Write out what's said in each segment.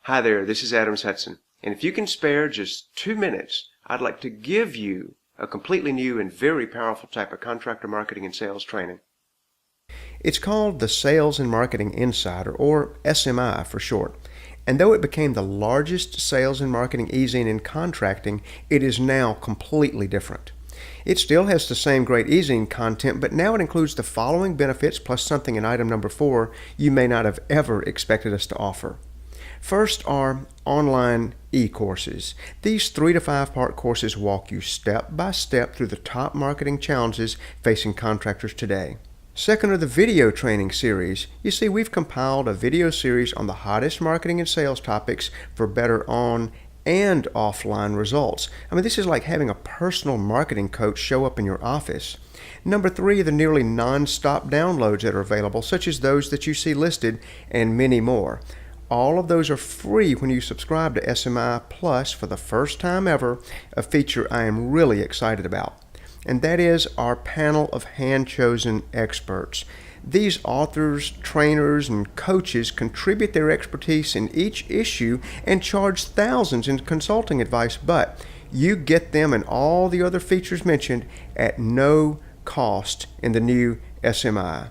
Hi there, this is Adams Hudson, and if you can spare just 2 minutes, I'd like to give you a completely new and very powerful type of contractor marketing and sales training. It's called the Sales and Marketing Insider, or SMI for short. And though it became the largest sales and marketing e-zine in contracting, it is now completely different. It still has the same great e-zine content, but now it includes the following benefits plus something in item number 4 you may not have ever expected us to offer. First are online e-courses. These 3 to 5 part courses walk you step by step through the top marketing challenges facing contractors today. Second are the video training series. You see, we've compiled a video series on the hottest marketing and sales topics for better on and offline results. This is like having a personal marketing coach show up in your office. Number 3 are the nearly non-stop downloads that are available, such as those that you see listed, and many more. All of those are free when you subscribe to SMI Plus for the first time ever, a feature I am really excited about. And that is our panel of hand-chosen experts. These authors, trainers, and coaches contribute their expertise in each issue and charge thousands in consulting advice, but you get them and all the other features mentioned at no cost in the new SMI.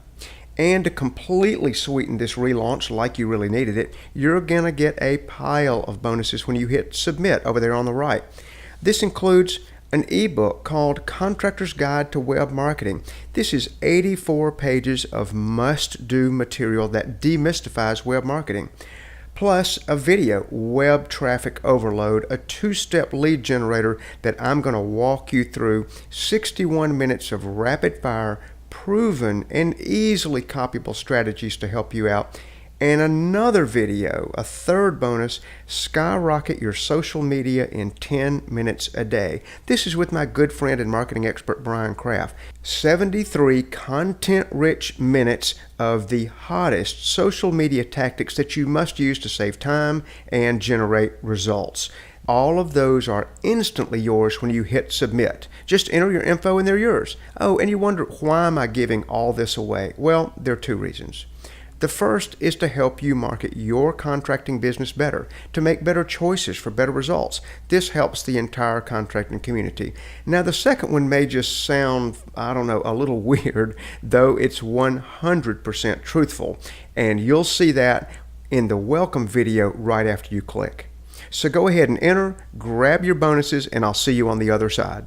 And to completely sweeten this relaunch like you really needed it, you're going to get a pile of bonuses when you hit submit over there on the right. This includes an ebook called Contractor's Guide to Web Marketing. This is 84 pages of must-do material that demystifies web marketing. Plus a video, Web Traffic Overload, a 2-step lead generator that I'm going to walk you through, 61 minutes of rapid-fire, proven and easily copyable strategies to help you out, and another video, a third bonus, Skyrocket Your Social Media in 10 minutes a day. This is with my good friend and marketing expert Brian Kraft. 73 content-rich minutes of the hottest social media tactics that you must use to save time and generate results. All of those are instantly yours when you hit submit. Just enter your info and they're yours. Oh, and you wonder, why am I giving all this away? Well, there are 2 reasons. The first is to help you market your contracting business better, to make better choices for better results. This helps the entire contracting community. Now, the second one may just sound, a little weird, though it's 100% truthful. And you'll see that in the welcome video right after you click. So go ahead and enter, grab your bonuses, and I'll see you on the other side.